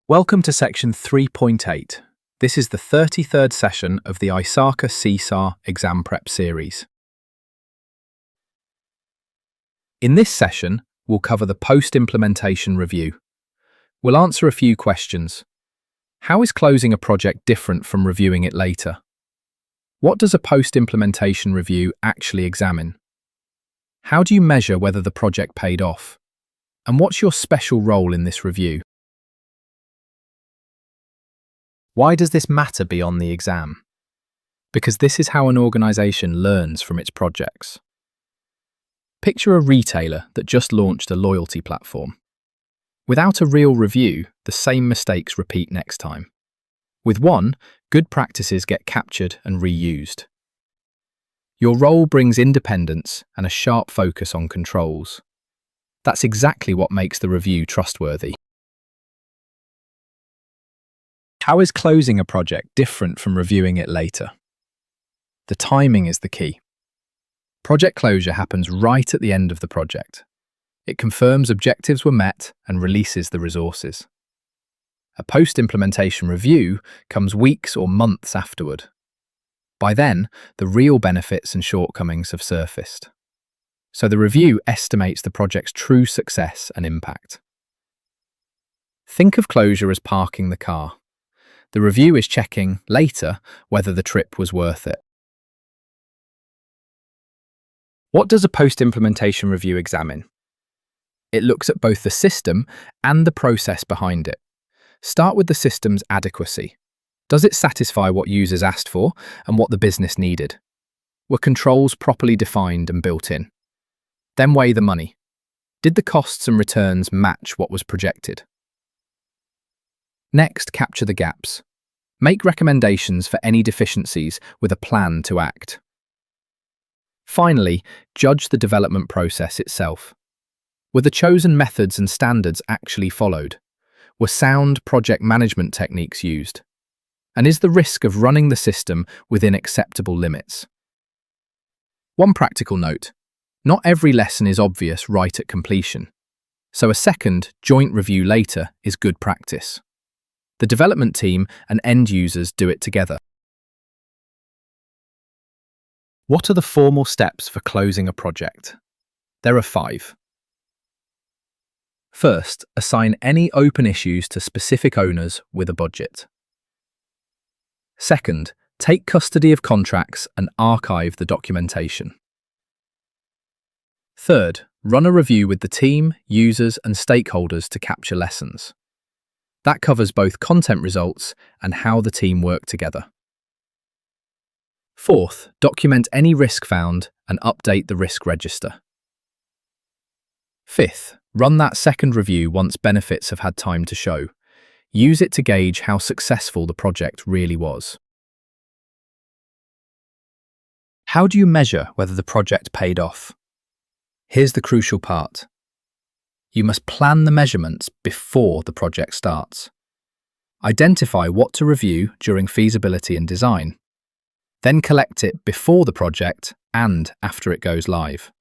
Welcome to section 3.8. This is the 33rd session of the ISACA CISA exam prep series. In this session, we'll cover the post-implementation review. We'll answer a few questions. How is closing a project different from reviewing it later? What does a post-implementation review actually examine? How do you measure whether the project paid off? And what's your special role in this review? Why does this matter beyond the exam? Because this is how an organization learns from its projects. Picture a retailer that just launched a loyalty platform. Without a real review, the same mistakes repeat next time. With one, good practices get captured and reused. Your role brings independence and a sharp focus on controls. That's exactly what makes the review trustworthy. How is closing a project different from reviewing it later? The timing is the key. Project closure happens right at the end of the project. It confirms objectives were met and releases the resources. A post-implementation review comes weeks or months afterward. By then, the real benefits and shortcomings have surfaced. So the review estimates the project's true success and impact. Think of closure as parking the car. The review is checking, later, whether the trip was worth it. What does a post-implementation review examine? It looks at both the system and the process behind it. Start with the system's adequacy. Does it satisfy what users asked for and what the business needed? Were controls properly defined and built in? Then weigh the money. Did the costs and returns match what was projected? Next, capture the gaps. Make recommendations for any deficiencies with a plan to act. Finally, judge the development process itself. Were the chosen methods and standards actually followed? Were sound project management techniques used? And is the risk of running the system within acceptable limits? One practical note: not every lesson is obvious right at completion, so a second, joint review later is good practice. The development team and end users do it together. What are the formal steps for closing a project? There are 5. First, assign any open issues to specific owners with a budget. Second, take custody of contracts and archive the documentation. Third, run a review with the team, users, and stakeholders to capture lessons. That covers both content results and how the team work together. Fourth, document any risk found and update the risk register. Fifth, run that second review once benefits have had time to show. Use it to gauge how successful the project really was. How do you measure whether the project paid off? Here's the crucial part. You must plan the measurements before the project starts. Identify what to review during feasibility and design. Then collect it before the project and after it goes live.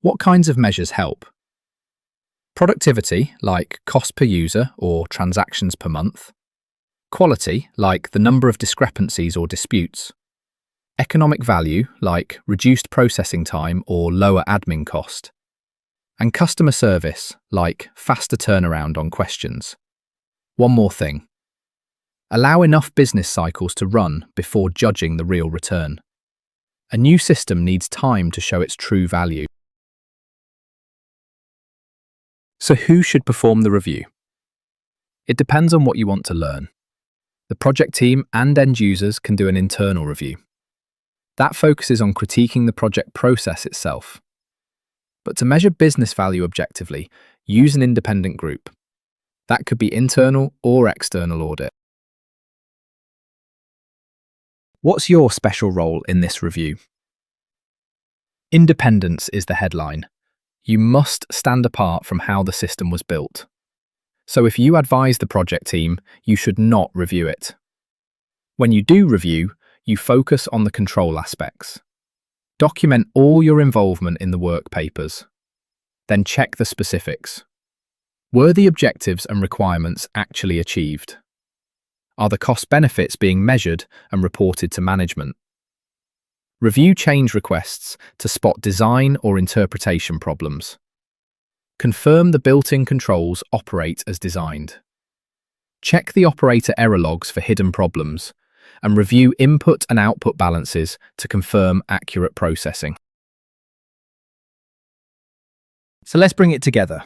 What kinds of measures help? Productivity, like cost per user or transactions per month. Quality, like the number of discrepancies or disputes. Economic value, like reduced processing time or lower admin cost. And customer service, like faster turnaround on questions. One more thing. Allow enough business cycles to run before judging the real return. A new system needs time to show its true value. So who should perform the review? It depends on what you want to learn. The project team and end users can do an internal review. That focuses on critiquing the project process itself. But to measure business value objectively, use an independent group. That could be internal or external audit. What's your special role in this review? Independence is the headline. You must stand apart from how the system was built. So if you advise the project team, you should not review it. When you do review, you focus on the control aspects. Document all your involvement in the work papers. Then check the specifics. Were the objectives and requirements actually achieved? Are the cost benefits being measured and reported to management? Review change requests to spot design or interpretation problems. Confirm the built-in controls operate as designed. Check the operator error logs for hidden problems, and review input and output balances to confirm accurate processing. So let's bring it together.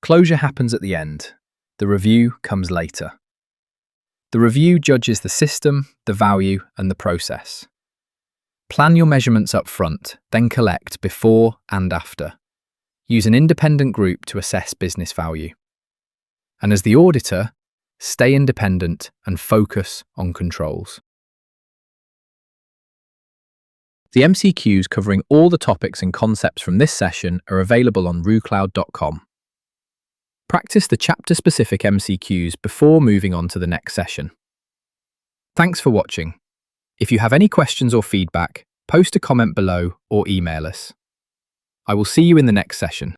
Closure happens at the end. The review comes later. The review judges the system, the value, and the process. Plan your measurements up front, then collect before and after. Use an independent group to assess business value. And as the auditor, stay independent and focus on controls. The MCQs covering all the topics and concepts from this session are available on RooCloud.com. Practice the chapter-specific MCQs before moving on to the next session. Thanks for watching. If you have any questions or feedback, post a comment below or email us. I will see you in the next session.